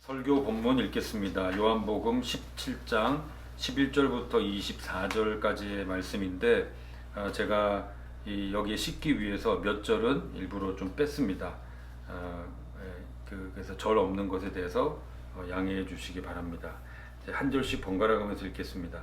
설교 본문 읽겠습니다. 요한복음 17장 11절부터 24절까지의 말씀인데 제가 여기에 싣기 위해서 몇 절은 일부러 좀 뺐습니다. 그래서 절 없는 것에 대해서 양해해 주시기 바랍니다. 한 절씩 번갈아 가면서 읽겠습니다.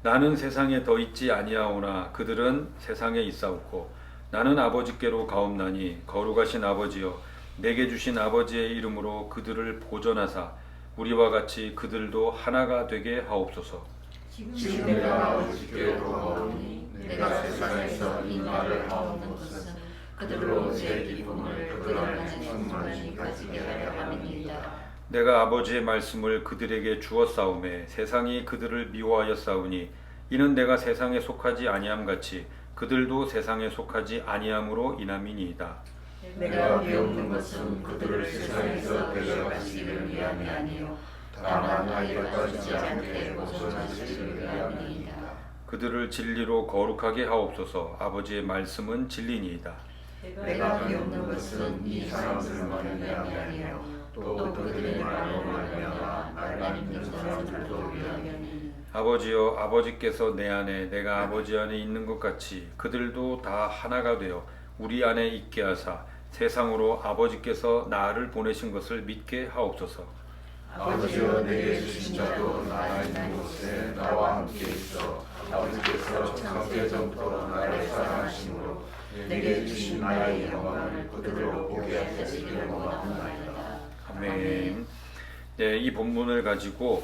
나는 세상에 더 있지 아니하오나 그들은 세상에 있사옵고 나는 아버지께로 가옵나니 거룩하신 아버지여 내게 주신 아버지의 이름으로 그들을 보존하사 우리와 같이 그들도 하나가 되게 하옵소서. 지금 내가 아버지께로 가오니 내가 세상에서 이 말을 하옵는 것은 그들로 제 기쁨을 그들만의 충만히 가지게 하려 함이니이다. 내가 아버지의 말씀을 그들에게 주었사오매 세상이 그들을 미워하였사오니 이는 내가 세상에 속하지 아니함 같이 그들도 세상에 속하지 아니함으로 인함이니이다. 내가 배우는 것은 그들을 세상에서 데려가시기를 위함이 아니요 다만 아이가 빠지지 않게 보존하시기를 위함이니이다. 그들을 진리로 거룩하게 하옵소서. 아버지의 말씀은 진리니이다. 내가 배우는 것은 이 사람들만을 위함이 아니요 또 그들의 말로 말미암아 날 믿는 사람들도 위함이니. 아버지여 아버지께서 내 안에 내가 아버지 안에 있는 것 같이 그들도 다 하나가 되어 우리 안에 있게 하사 세상으로 아버지께서 나를 보내신 것을 믿게 하옵소서. 아버지여 내게 주신 자도 나 있는 곳에 나와 함께 있어 아버지께서 창세전부터 나를 사랑하심으로 내게 주신 나의 영광을 그들로 보게 하시기를 원하옵나이다. 아멘. 네, 이 본문을 가지고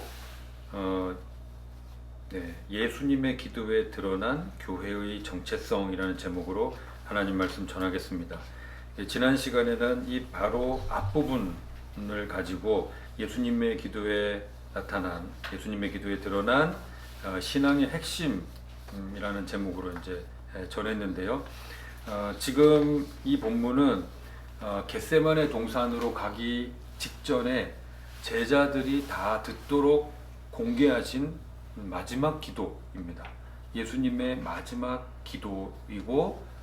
예수님의 기도에 드러난 교회의 정체성이라는 제목으로 하나님 말씀 전하겠습니다. 지난 시간에는 이 바로 앞부분을 가지고 예수님의 기도에 나타난 예수님의 기도에 드러난 신앙의 핵심이라는 제목으로 이제 전했는데요. 지금 이 본문은 겟세마네 동산으로 가기 직전에 제자들이 다 듣도록 공개하신 마지막 기도입니다. 예수님의 마지막 기도이고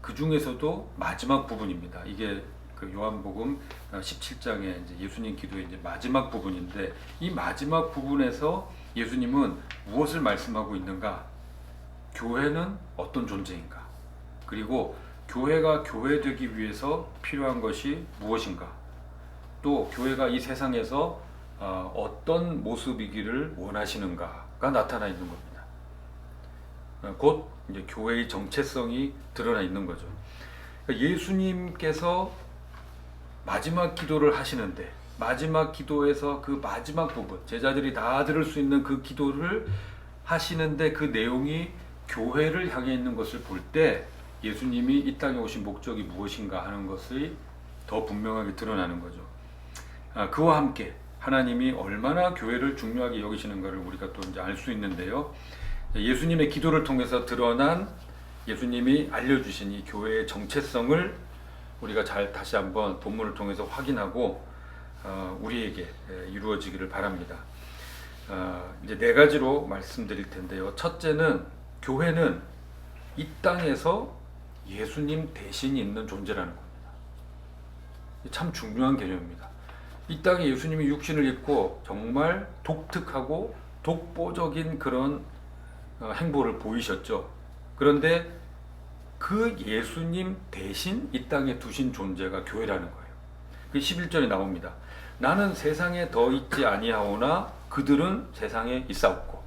그 중에서도 마지막 부분입니다. 이게 그 요한복음 17장의 이제 예수님 기도의 이제 마지막 부분인데 이 마지막 부분에서 예수님은 무엇을 말씀하고 있는가? 교회는 어떤 존재인가? 그리고 교회가 교회되기 위해서 필요한 것이 무엇인가? 또 교회가 이 세상에서 어떤 모습이기를 원하시는가가 나타나 있는 겁니다. 곧 이제 교회의 정체성이 드러나 있는 거죠. 그러니까 예수님께서 마지막 기도를 하시는데 마지막 기도에서 그 마지막 부분 제자들이 다 들을 수 있는 그 기도를 하시는데 그 내용이 교회를 향해 있는 것을 볼 때 예수님이 이 땅에 오신 목적이 무엇인가 하는 것이 더 분명하게 드러나는 거죠. 그와 함께 하나님이 얼마나 교회를 중요하게 여기시는가를 우리가 또 이제 알 수 있는데요. 예수님의 기도를 통해서 드러난 예수님이 알려주신 이 교회의 정체성을 우리가 잘 다시 한번 본문을 통해서 확인하고 우리에게 이루어지기를 바랍니다. 이제 네 가지로 말씀드릴 텐데요. 첫째는 교회는 이 땅에서 예수님 대신 있는 존재라는 겁니다. 참 중요한 개념입니다. 이 땅에 예수님이 육신을 입고 정말 독특하고 독보적인 그런 행보를 보이셨죠. 그런데 그 예수님 대신 이 땅에 두신 존재가 교회라는 거예요. 그 11절에 나옵니다. 나는 세상에 더 있지 아니하오나 그들은 세상에 있사옵고.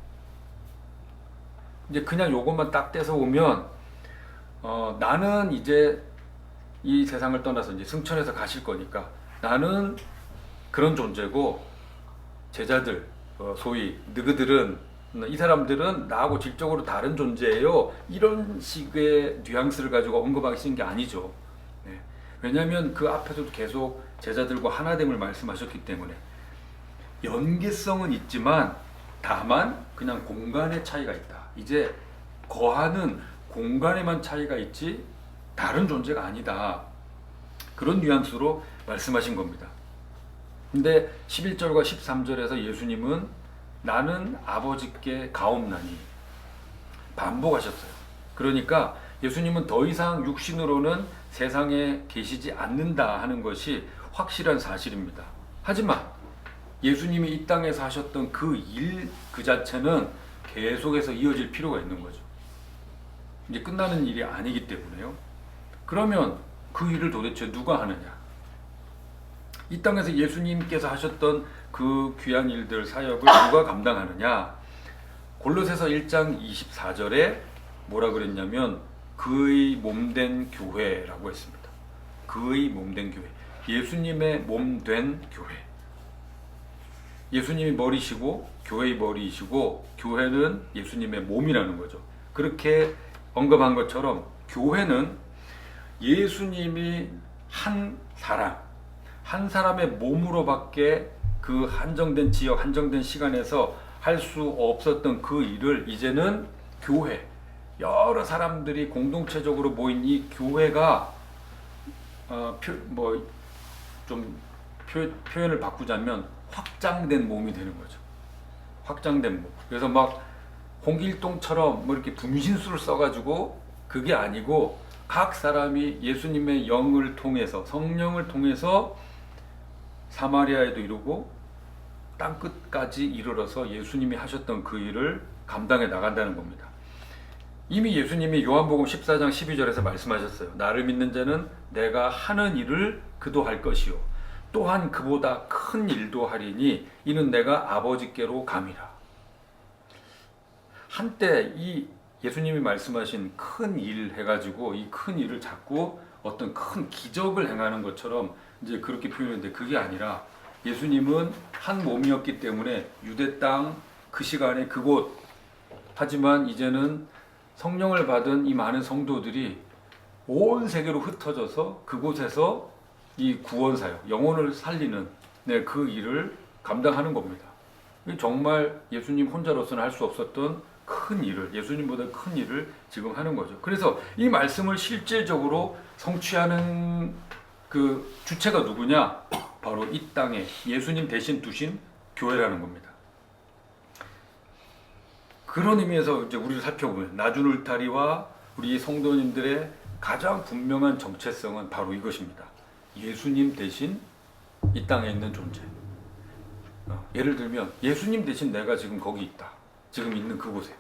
이제 그냥 요것만 딱 떼서 오면 나는 이제 이 세상을 떠나서 이제 승천해서 가실 거니까 나는 그런 존재고 제자들 소위 너희들은 이 사람들은 나하고 질적으로 다른 존재예요. 이런 식의 뉘앙스를 가지고 언급하시는 게 아니죠. 네. 왜냐하면 그 앞에서도 계속 제자들과 하나됨을 말씀하셨기 때문에 연계성은 있지만 다만 그냥 공간의 차이가 있다. 이제 거하는 공간에만 차이가 있지 다른 존재가 아니다. 그런 뉘앙스로 말씀하신 겁니다. 근데 11절과 13절에서 예수님은 나는 아버지께 가옵나니 반복하셨어요. 그러니까 예수님은 더 이상 육신으로는 세상에 계시지 않는다 하는 것이 확실한 사실입니다. 하지만 예수님이 이 땅에서 하셨던 그 일 그 자체는 계속해서 이어질 필요가 있는 거죠. 이제 끝나는 일이 아니기 때문에요. 그러면 그 일을 도대체 누가 하느냐? 이 땅에서 예수님께서 하셨던 그 귀한 일들 사역을 누가 감당하느냐? 골로새서 1장 24절에 뭐라 그랬냐면 그의 몸된 교회라고 했습니다. 그의 몸된 교회. 예수님의 몸된 교회. 예수님이 머리시고 교회의 머리이시고 교회는 예수님의 몸이라는 거죠. 그렇게 언급한 것처럼 교회는 예수님이 한 사람, 한 사람의 몸으로밖에 그 한정된 지역, 한정된 시간에서 할 수 없었던 그 일을 이제는 교회, 여러 사람들이 공동체적으로 모인 이 교회가 표현을 바꾸자면 확장된 몸이 되는 거죠. 확장된 몸. 그래서 막 홍길동처럼 뭐 이렇게 분신술을 써가지고 그게 아니고 각 사람이 예수님의 영을 통해서 성령을 통해서 사마리아에도 이루고 땅 끝까지 이르러서 예수님이 하셨던 그 일을 감당해 나간다는 겁니다. 이미 예수님이 요한복음 14장 12절에서 말씀하셨어요. 나를 믿는 자는 내가 하는 일을 그도 할 것이요 또한 그보다 큰 일도 하리니 이는 내가 아버지께로 감이라. 한때 이 예수님이 말씀하신 큰 일 해가지고 이 큰 일을 자꾸 어떤 큰 기적을 행하는 것처럼 이제 그렇게 표현했는데 그게 아니라 예수님은 한 몸이었기 때문에 유대 땅 그 시간에 그곳, 하지만 이제는 성령을 받은 이 많은 성도들이 온 세계로 흩어져서 그곳에서 이 구원 사역, 영혼을 살리는 그 일을 감당하는 겁니다. 정말 예수님 혼자로서는 할 수 없었던 큰 일을, 예수님보다 큰 일을 지금 하는 거죠. 그래서 이 말씀을 실질적으로 성취하는 그 주체가 누구냐? 바로 이 땅에 예수님 대신 두신 교회라는 겁니다. 그런 의미에서 이제 우리를 살펴보면 나주울타리와 우리 성도님들의 가장 분명한 정체성은 바로 이것입니다. 예수님 대신 이 땅에 있는 존재. 예를 들면 예수님 대신 내가 지금 거기 있다. 지금 있는 그곳에.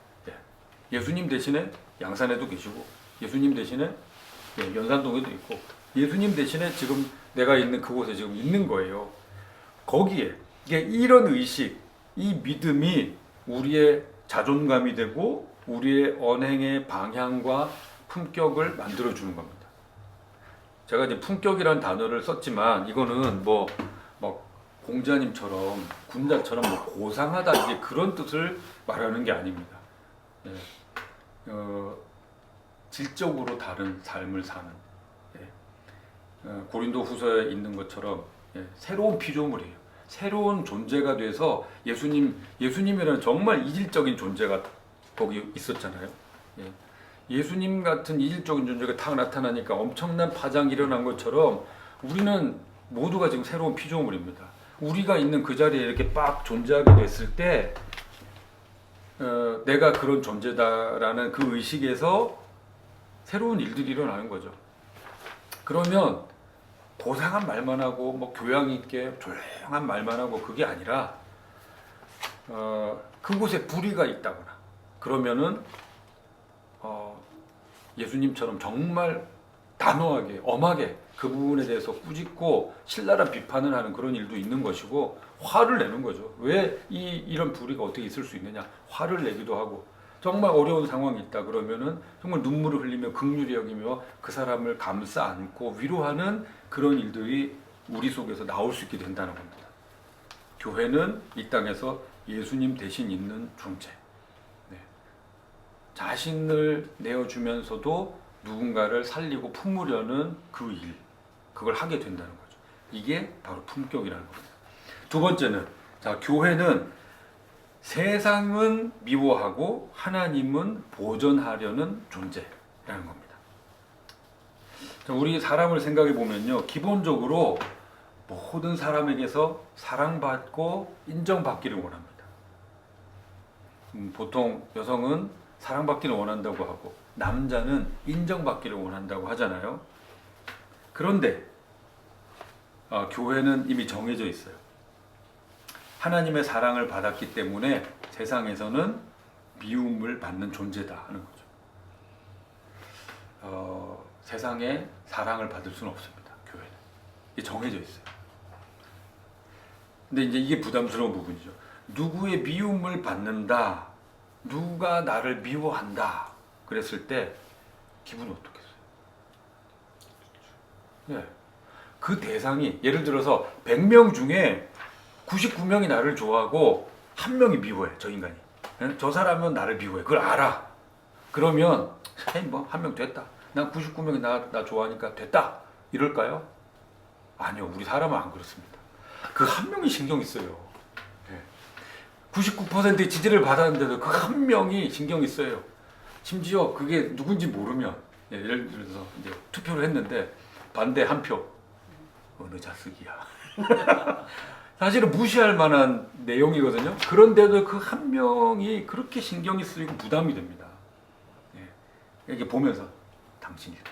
예수님 대신에 양산에도 계시고 예수님 대신에 연산동에도 있고 예수님 대신에 지금 내가 있는 그곳에 지금 있는 거예요. 거기에 이런 의식, 이 믿음이 우리의 자존감이 되고 우리의 언행의 방향과 품격을 만들어주는 겁니다. 제가 이제 품격이라는 단어를 썼지만 이거는 뭐 공자님처럼 군자처럼 뭐 고상하다 이게 그런 뜻을 말하는 게 아닙니다. 질적으로 다른 삶을 사는 고린도 후서에 있는 것처럼 새로운 피조물이에요. 새로운 존재가 돼서 예수님이라는 정말 이질적인 존재가 거기 있었잖아요. 예수님 같은 이질적인 존재가 딱 나타나니까 엄청난 파장이 일어난 것처럼 우리는 모두가 지금 새로운 피조물입니다. 우리가 있는 그 자리에 이렇게 빡 존재하게 됐을 때 내가 그런 존재다라는 그 의식에서 새로운 일들이 일어나는 거죠. 그러면 고상한 말만 하고 뭐 교양 있게 조용한 말만 하고 그게 아니라 그곳에 불의가 있다거나 그러면은 예수님처럼 정말 단호하게 엄하게 그 부분에 대해서 꾸짖고 신랄한 비판을 하는 그런 일도 있는 것이고 화를 내는 거죠. 왜 이런 불의가 어떻게 있을 수 있느냐 화를 내기도 하고 정말 어려운 상황이 있다 그러면은 정말 눈물을 흘리며 긍휼히 여기며 그 사람을 감싸 안고 위로하는 그런 일들이 우리 속에서 나올 수 있게 된다는 겁니다. 교회는 이 땅에서 예수님 대신 있는 존재. 자신을 내어주면서도 누군가를 살리고 품으려는 그 일, 그걸 하게 된다는 거죠. 이게 바로 품격이라는 겁니다. 두 번째는 교회는 세상은 미워하고 하나님은 보존하려는 존재라는 겁니다. 우리 사람을 생각해 보면요, 기본적으로 모든 사람에게서 사랑받고 인정받기를 원합니다. 보통 여성은 사랑받기를 원한다고 하고 남자는 인정받기를 원한다고 하잖아요. 그런데 교회는 이미 정해져 있어요. 하나님의 사랑을 받았기 때문에 세상에서는 미움을 받는 존재다 하는 거죠. 세상에 사랑을 받을 수는 없습니다. 교회는. 이게 정해져 있어요. 근데 이제 이게 부담스러운 부분이죠. 누구의 미움을 받는다, 누가 나를 미워한다 그랬을 때 기분이 어떻겠어요? 네. 그 대상이 예를 들어서 100명 중에 99명이 나를 좋아하고 1명이 미워해. 저 인간이. 저 사람은 나를 미워해. 그걸 알아. 그러면 뭐 1명 됐다. 난 99명이 나 좋아하니까 됐다. 이럴까요? 아니요. 우리 사람은 안 그렇습니다. 그 1명이 신경이 써요. 99%의 지지를 받았는데도 그 1명이 신경이 써요. 심지어 그게 누군지 모르면 예를 들어서 이제 투표를 했는데 반대 1표. 어느 자식이야. 사실은 무시할 만한 내용이거든요. 그런데도 그 1명이 그렇게 신경이 쓰이고 부담이 됩니다. 이렇게 보면서 당신일까?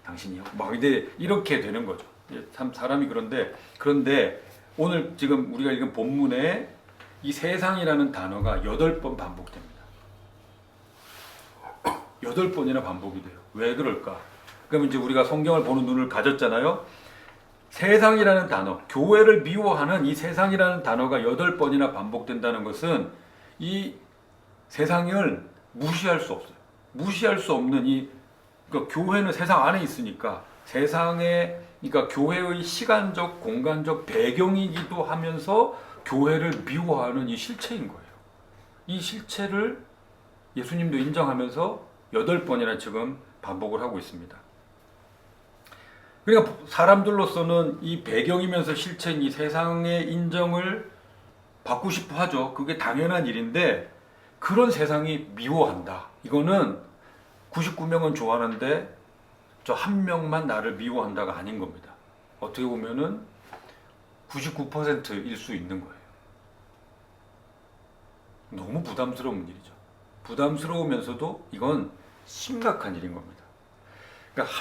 당신이요? 막 이렇게 되는 거죠. 참 사람이 그런데 오늘 지금 우리가 읽은 본문에 이 세상이라는 단어가 8번 반복됩니다. 8번이나 반복이 돼요. 왜 그럴까? 그럼 이제 우리가 성경을 보는 눈을 가졌잖아요. 세상이라는 단어, 교회를 미워하는 이 세상이라는 단어가 8번이나 반복된다는 것은 이 세상을 무시할 수 없어요. 무시할 수 없는 그러니까 교회는 세상 안에 있으니까 그러니까 교회의 시간적, 공간적 배경이기도 하면서 교회를 미워하는 이 실체인 거예요. 이 실체를 예수님도 인정하면서 8번이나 지금 반복을 하고 있습니다. 그러니까 사람들로서는 이 배경이면서 실체인 이 세상의 인정을 받고 싶어 하죠. 그게 당연한 일인데 그런 세상이 미워한다. 이거는 99명은 좋아하는데 저 1명만 나를 미워한다가 아닌 겁니다. 어떻게 보면은 99%일 수 있는 거예요. 너무 부담스러운 일이죠. 부담스러우면서도 이건 심각한 일인 겁니다. 그러니까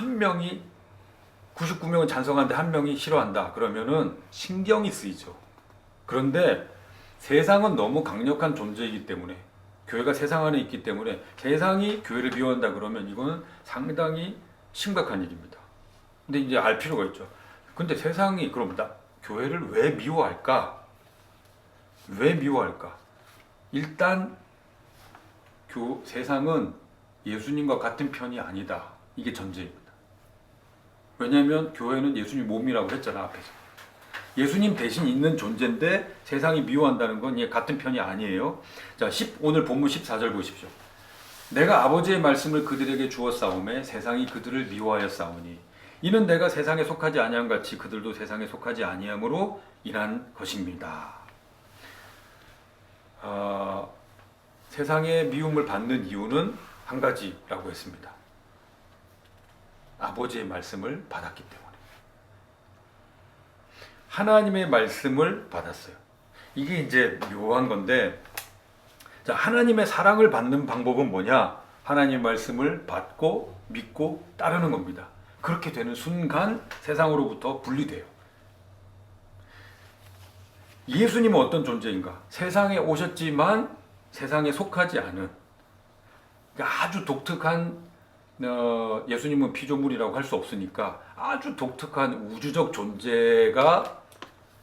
99명은 찬성하는데 1명이 싫어한다. 그러면은 신경이 쓰이죠. 그런데 세상은 너무 강력한 존재이기 때문에 교회가 세상 안에 있기 때문에 세상이 교회를 미워한다 그러면 이거는 상당히 심각한 일입니다. 근데 이제 알 필요가 있죠. 근데 세상이 그럼 교회를 왜 미워할까? 왜 미워할까? 일단 세상은 예수님과 같은 편이 아니다. 이게 전제입니다. 왜냐하면 교회는 예수님 몸이라고 했잖아, 앞에서. 예수님 대신 있는 존재인데 세상이 미워한다는 건 같은 편이 아니에요. 자, 오늘 본문 14절 보십시오. 내가 아버지의 말씀을 그들에게 주었사오매 세상이 그들을 미워하였사오니 이는 내가 세상에 속하지 아니함 같이 그들도 세상에 속하지 아니함으로 인한 것입니다. 세상의 미움을 받는 이유는 한 가지라고 했습니다. 아버지의 말씀을 받았기 때문에. 하나님의 말씀을 받았어요. 이게 이제 묘한 건데, 자, 하나님의 사랑을 받는 방법은 뭐냐? 하나님의 말씀을 받고 믿고 따르는 겁니다. 그렇게 되는 순간 세상으로부터 분리돼요. 예수님은 어떤 존재인가? 세상에 오셨지만 세상에 속하지 않은, 그러니까 아주 독특한, 예수님은 피조물이라고 할 수 없으니까 아주 독특한 우주적 존재가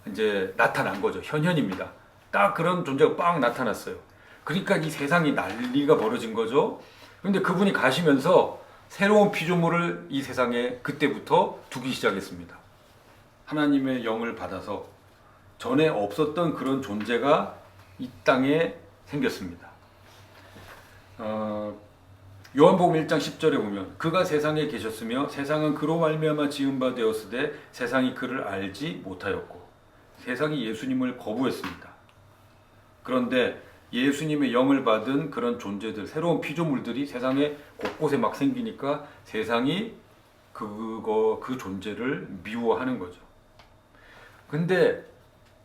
이제 나타난 거죠. 현현입니다. 딱 그런 존재가 빡 나타났어요. 그러니까 이 세상이 난리가 벌어진 거죠. 그런데 그분이 가시면서 새로운 피조물을 이 세상에 그때부터 두기 시작했습니다. 하나님의 영을 받아서 전에 없었던 그런 존재가 이 땅에 생겼습니다. 요한복음 1장 10절에 보면 그가 세상에 계셨으며 세상은 그로 말미암아 지은 바 되었으되 세상이 그를 알지 못하였고 세상이 예수님을 거부했습니다. 그런데 예수님의 영을 받은 그런 존재들, 새로운 피조물들이 세상에 곳곳에 막 생기니까 세상이 그 존재를 미워하는 거죠. 근데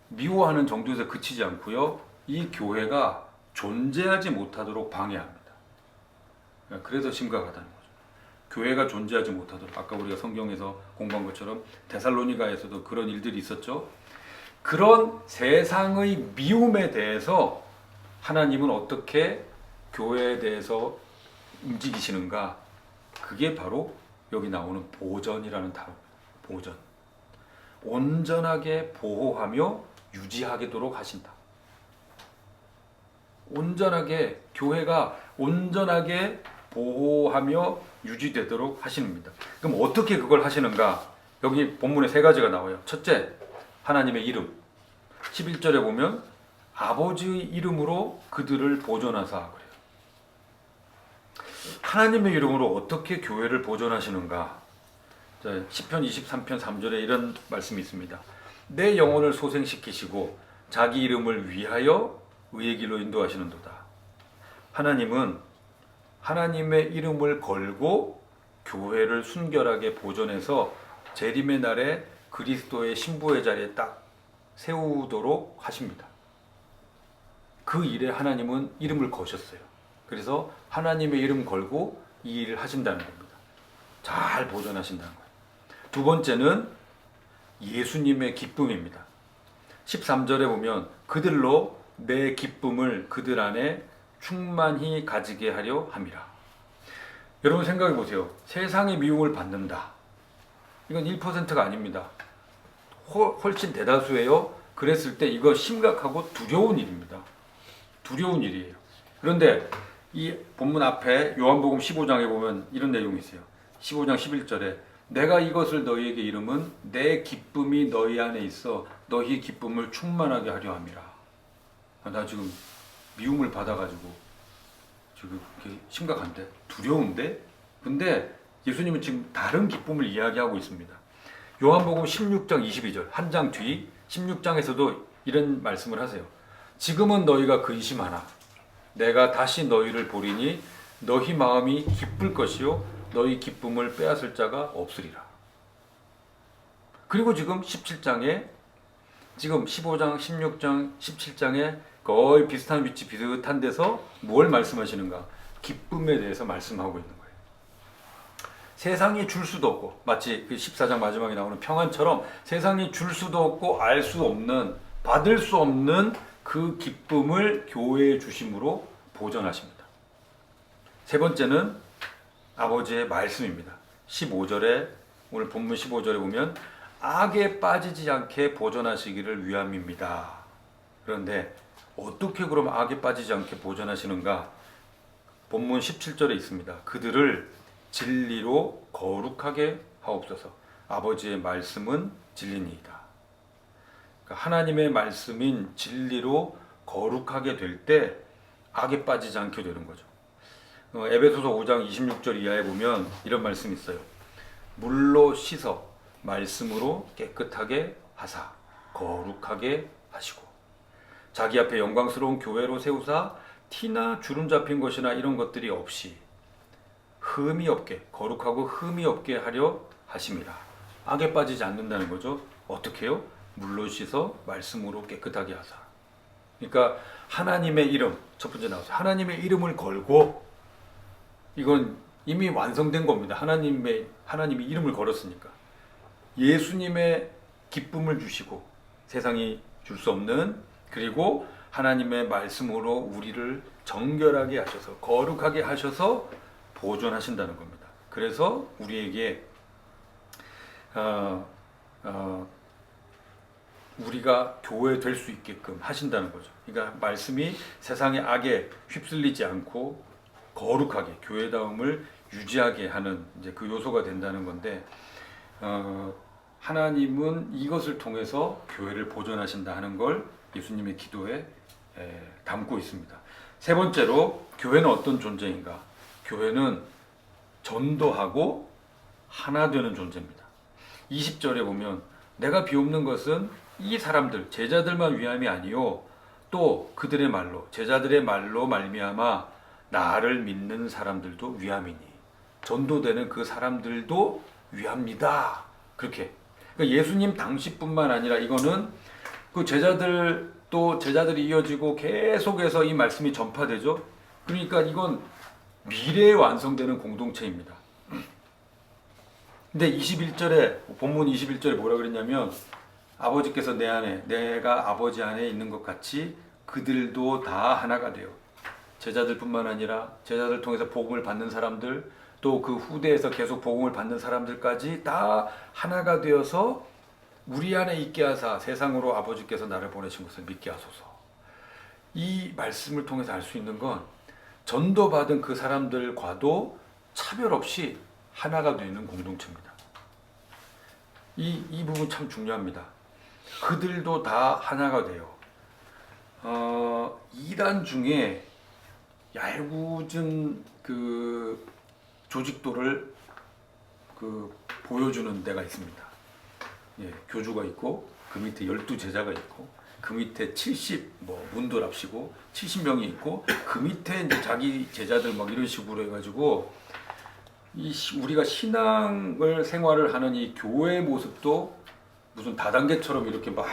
미워하는 정도에서 그치지 않고요. 이 교회가 존재하지 못하도록 방해합니다. 그래서 심각하다는 거죠. 교회가 존재하지 못하도록, 아까 우리가 성경에서 공부한 것처럼 데살로니가에서도 그런 일들이 있었죠. 그런 세상의 미움에 대해서 하나님은 어떻게 교회에 대해서 움직이시는가? 그게 바로 여기 나오는 보전이라는 단어입니다. 보전. 온전하게 보호하며 유지하도록 하신다. 온전하게, 교회가 온전하게 보호하며 유지되도록 하십니다. 그럼 어떻게 그걸 하시는가? 여기 본문에 세 가지가 나와요. 첫째, 하나님의 이름. 11절에 보면 아버지의 이름으로 그들을 보존하사 그래요. 하나님의 이름으로 어떻게 교회를 보존하시는가? 시편 23편 3절에 이런 말씀이 있습니다. 내 영혼을 소생시키시고 자기 이름을 위하여 의의 길로 인도하시는도다. 하나님은 하나님의 이름을 걸고 교회를 순결하게 보존해서 재림의 날에 그리스도의 신부의 자리에 딱 세우도록 하십니다. 그 일에 하나님은 이름을 거셨어요. 그래서 하나님의 이름 걸고 이 일을 하신다는 겁니다. 잘 보존하신다는 거예요. 두 번째는 예수님의 기쁨입니다. 13절에 보면 그들로 내 기쁨을 그들 안에 충만히 가지게 하려 함이라. 여러분 생각해 보세요. 세상의 미움을 받는다. 이건 1%가 아닙니다. 훨씬 대다수예요. 그랬을 때 이거 심각하고 두려운 일입니다. 두려운 일이에요. 그런데 이 본문 앞에 요한복음 15장에 보면 이런 내용이 있어요. 15장 11절에 내가 이것을 너희에게 이름은 내 기쁨이 너희 안에 있어 너희 기쁨을 충만하게 하려 함이라. 나 지금 미움을 받아가지고 지금 심각한데, 두려운데, 근데 예수님은 지금 다른 기쁨을 이야기하고 있습니다. 요한복음 16장 22절, 한 장 뒤 16장에서도 이런 말씀을 하세요. 지금은 너희가 근심하나 내가 다시 너희를 보리니 너희 마음이 기쁠 것이요 너희 기쁨을 빼앗을 자가 없으리라. 그리고 지금 17장에 지금 15장, 16장, 17장에 거의 비슷한 위치, 비슷한 데서 뭘 말씀하시는가? 기쁨에 대해서 말씀하고 있는 거예요. 세상이 줄 수도 없고, 마치 그 14장 마지막에 나오는 평안처럼 세상이 줄 수도 없고 알 수 없는, 받을 수 없는 그 기쁨을 교회에 주심으로 보전하십니다. 세 번째는 아버지의 말씀입니다. 15절에, 오늘 본문 15절에 보면 악에 빠지지 않게 보전하시기를 위함입니다. 그런데 어떻게 그럼 악에 빠지지 않게 보전하시는가? 본문 17절에 있습니다. 그들을 진리로 거룩하게 하옵소서. 아버지의 말씀은 진리니이다. 그러니까 하나님의 말씀인 진리로 거룩하게 될 때 악에 빠지지 않게 되는 거죠. 에베소서 5장 26절 이하에 보면 이런 말씀이 있어요. 물로 씻어 말씀으로 깨끗하게 하사 거룩하게 하시고 자기 앞에 영광스러운 교회로 세우사 티나 주름 잡힌 것이나 이런 것들이 없이 흠이 없게, 거룩하고 흠이 없게 하려 하심이라. 악에 빠지지 않는다는 거죠. 어떻게 해요? 물로 씻어 말씀으로 깨끗하게 하사. 그러니까 하나님의 이름, 첫 번째 나왔어요. 하나님의 이름을 걸고, 이건 이미 완성된 겁니다. 하나님이 이름을 걸었으니까. 예수님의 기쁨을 주시고 세상이 줄 수 없는, 그리고 하나님의 말씀으로 우리를 정결하게 하셔서 거룩하게 하셔서 보존하신다는 겁니다. 그래서 우리에게 우리가 교회 될 수 있게끔 하신다는 거죠. 그러니까 말씀이 세상의 악에 휩쓸리지 않고 거룩하게 교회다움을 유지하게 하는 이제 그 요소가 된다는 건데, 하나님은 이것을 통해서 교회를 보존하신다 하는 걸 예수님의 기도에 담고 있습니다. 세 번째로 교회는 어떤 존재인가? 교회는 전도하고 하나 되는 존재입니다. 20절에 보면 내가 비옵는 것은 이 사람들, 제자들만 위함이 아니요 또 그들의 말로, 제자들의 말로 말미암아 나를 믿는 사람들도 위함이니, 전도되는 그 사람들도 위합니다. 그렇게. 그러니까 예수님 당시뿐만 아니라 이거는 그 제자들이 이어지고 계속해서 이 말씀이 전파되죠. 그러니까 이건 미래에 완성되는 공동체입니다. 근데 21절에, 본문 21절에 뭐라 그랬냐면 아버지께서 내 안에, 내가 아버지 안에 있는 것 같이 그들도 다 하나가 되어, 제자들뿐만 아니라 제자들 통해서 복음을 받는 사람들, 또 그 후대에서 계속 복음을 받는 사람들까지 다 하나가 되어서 우리 안에 있게 하사 세상으로 아버지께서 나를 보내신 것을 믿게 하소서. 이 말씀을 통해서 알 수 있는 건 전도받은 그 사람들과도 차별 없이 하나가 되는 공동체입니다. 이 부분 참 중요합니다. 그들도 다 하나가 돼요. 이단 중에 얄궂은 그 조직도를 보여주는 데가 있습니다. 예, 교주가 있고 그 밑에 12제자가 있고 그 밑에 70 문도랍시고 70명이 있고 그 밑에 이제 자기 제자들 막 이런 식으로 해가지고 우리가 신앙을 생활을 하는 이 교회의 모습도 무슨 다단계처럼 이렇게 막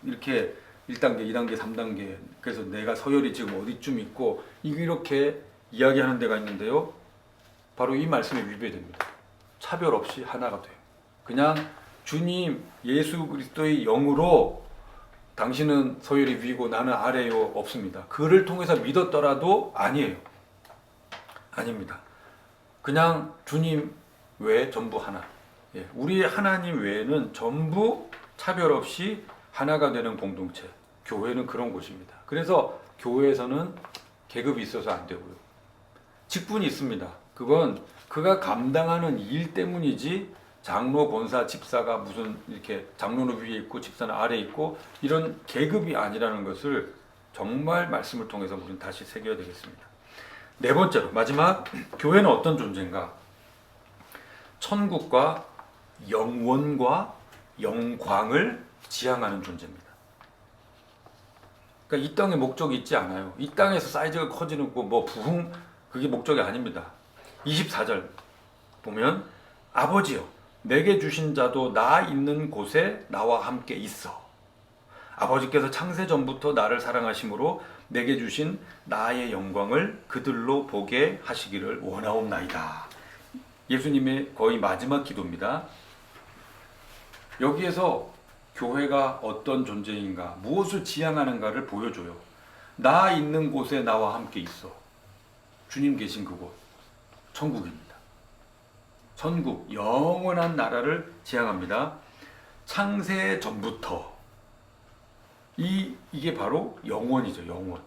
이렇게 1단계, 2단계, 3단계 그래서 내가 서열이 지금 어디쯤 있고 이렇게 이야기하는 데가 있는데요. 바로 이 말씀에 위배됩니다. 차별 없이 하나가 돼요. 그냥 주님 예수 그리스도의 영으로 당신은 서열이 위고 나는 아래요 없습니다. 그를 통해서 믿었더라도 아니에요. 아닙니다. 그냥 주님 외에 전부 하나. 예, 우리 하나님 외에는 전부 차별 없이 하나가 되는 공동체. 교회는 그런 곳입니다. 그래서 교회에서는 계급이 있어서 안 되고요. 직분이 있습니다. 그건 그가 감당하는 일 때문이지 장로, 권사, 집사가 무슨 이렇게 장로는 위에 있고 집사는 아래에 있고 이런 계급이 아니라는 것을 정말 말씀을 통해서 우리는 다시 새겨야 되겠습니다. 네 번째로 마지막 교회는 어떤 존재인가? 천국과 영원과 영광을 지향하는 존재입니다. 그러니까 이 땅에 목적이 있지 않아요. 이 땅에서 사이즈가 커지는 거 부흥 그게 목적이 아닙니다. 24절 보면 아버지여 내게 주신 자도 나 있는 곳에 나와 함께 있어. 아버지께서 창세 전부터 나를 사랑하심으로 내게 주신 나의 영광을 그들로 보게 하시기를 원하옵나이다. 예수님의 거의 마지막 기도입니다. 여기에서 교회가 어떤 존재인가, 무엇을 지향하는가를 보여줘요. 나 있는 곳에 나와 함께 있어. 주님 계신 그곳, 천국입니다. 천국, 영원한 나라를 지향합니다. 창세 전부터. 이게 바로 영원이죠, 영원.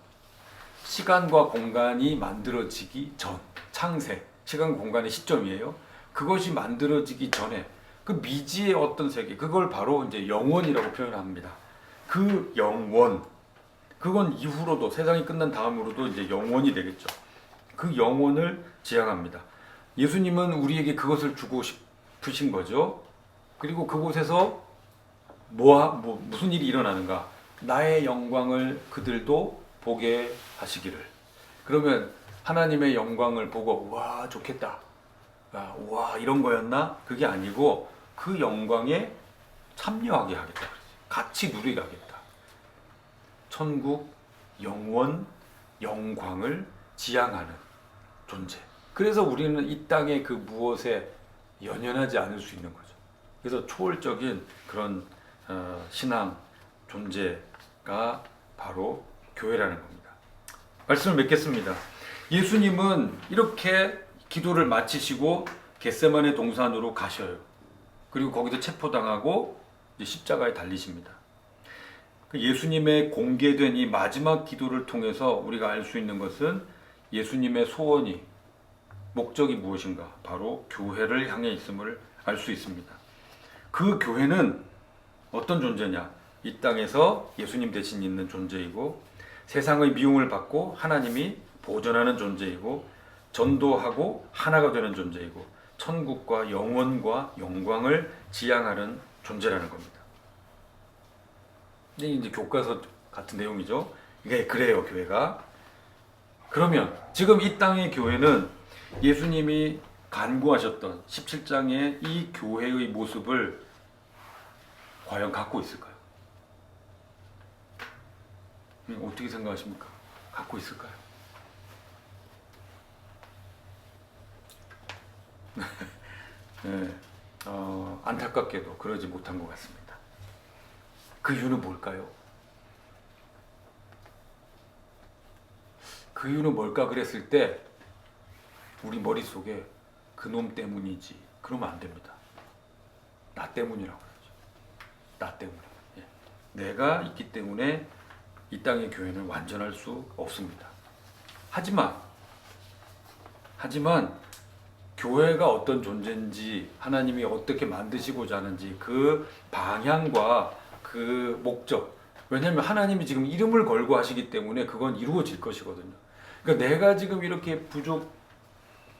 시간과 공간이 만들어지기 전, 창세, 시간 공간의 시점이에요. 그것이 만들어지기 전에 그 미지의 어떤 세계, 그걸 바로 이제 영원이라고 표현합니다. 그 영원, 그건 이후로도 세상이 끝난 다음으로도 이제 영원이 되겠죠. 그 영원을 지향합니다. 예수님은 우리에게 그것을 주고 싶으신 거죠. 그리고 그곳에서 무슨 일이 일어나는가? 나의 영광을 그들도 보게 하시기를. 그러면 하나님의 영광을 보고 와 좋겠다. 와 이런 거였나? 그게 아니고 그 영광에 참여하게 하겠다. 같이 누리게 하겠다. 천국, 영원, 영광을 지향하는 존재. 그래서 우리는 이 땅의 그 무엇에 연연하지 않을 수 있는 거죠. 그래서 초월적인 그런 신앙 존재가 바로 교회라는 겁니다. 말씀을 맺겠습니다. 예수님은 이렇게 기도를 마치시고 겟세마네 동산으로 가셔요. 그리고 거기서 체포당하고 이제 십자가에 달리십니다. 예수님의 공개된 이 마지막 기도를 통해서 우리가 알 수 있는 것은 예수님의 소원이 목적이 무엇인가? 바로 교회를 향해 있음을 알 수 있습니다. 그 교회는 어떤 존재냐? 이 땅에서 예수님 대신 있는 존재이고 세상의 미움을 받고 하나님이 보존하는 존재이고 전도하고 하나가 되는 존재이고 천국과 영원과 영광을 지향하는 존재라는 겁니다. 이제 교과서 같은 내용이죠. 이게 그래요, 교회가. 그러면 지금 이 땅의 교회는 예수님이 간구하셨던 17장의 이 교회의 모습을 과연 갖고 있을까요? 어떻게 생각하십니까? 갖고 있을까요? 네, 안타깝게도 그러지 못한 것 같습니다. 그 이유는 뭘까요? 그 이유는 뭘까 그랬을 때 우리 머릿속에 그놈 때문이지 그러면 안 됩니다. 나 때문이라고 그러죠. 나 때문에. 예. 내가 있기 때문에 이 땅의 교회는 완전할 수 없습니다. 하지만 교회가 어떤 존재인지 하나님이 어떻게 만드시고자 하는지 그 방향과 그 목적, 왜냐하면 하나님이 지금 이름을 걸고 하시기 때문에 그건 이루어질 것이거든요. 그러니까 내가 지금 이렇게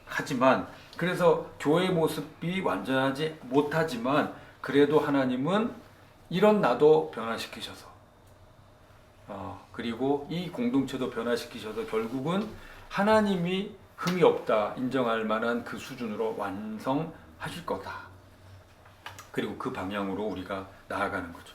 부족하지만 그래서 교회의 모습이 완전하지 못하지만 그래도 하나님은 이런 나도 변화시키셔서 그리고 이 공동체도 변화시키셔서 결국은 하나님이 흠이 없다 인정할 만한 그 수준으로 완성하실 거다. 그리고 그 방향으로 우리가 나아가는 거죠.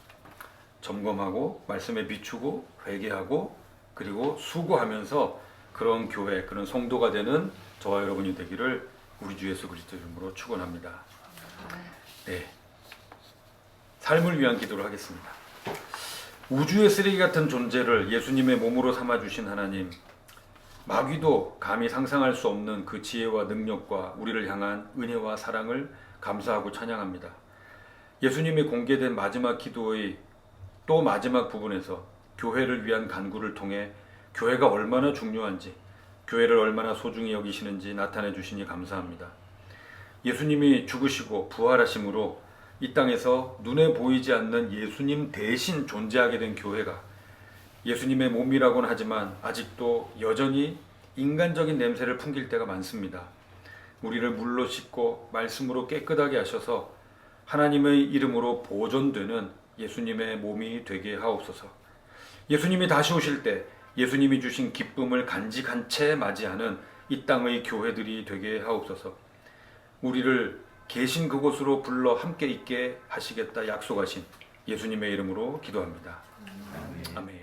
점검하고 말씀에 비추고 회개하고 그리고 수고하면서 그런 교회, 그런 성도가 되는 저와 여러분이 되기를 우리 주 예수 그리스도 이름으로 축원합니다. 네, 삶을 위한 기도를 하겠습니다. 우주의 쓰레기 같은 존재를 예수님의 몸으로 삼아주신 하나님, 마귀도 감히 상상할 수 없는 그 지혜와 능력과 우리를 향한 은혜와 사랑을 감사하고 찬양합니다. 예수님이 공개된 마지막 기도의 또 마지막 부분에서 교회를 위한 간구를 통해 교회가 얼마나 중요한지, 교회를 얼마나 소중히 여기시는지 나타내 주시니 감사합니다. 예수님이 죽으시고 부활하심으로 이 땅에서 눈에 보이지 않는 예수님 대신 존재하게 된 교회가 예수님의 몸이라고는 하지만 아직도 여전히 인간적인 냄새를 풍길 때가 많습니다. 우리를 물로 씻고 말씀으로 깨끗하게 하셔서 하나님의 이름으로 보존되는 예수님의 몸이 되게 하옵소서. 예수님이 다시 오실 때 예수님이 주신 기쁨을 간직한 채 맞이하는 이 땅의 교회들이 되게 하옵소서. 우리를 계신 그곳으로 불러 함께 있게 하시겠다 약속하신 예수님의 이름으로 기도합니다. 아멘.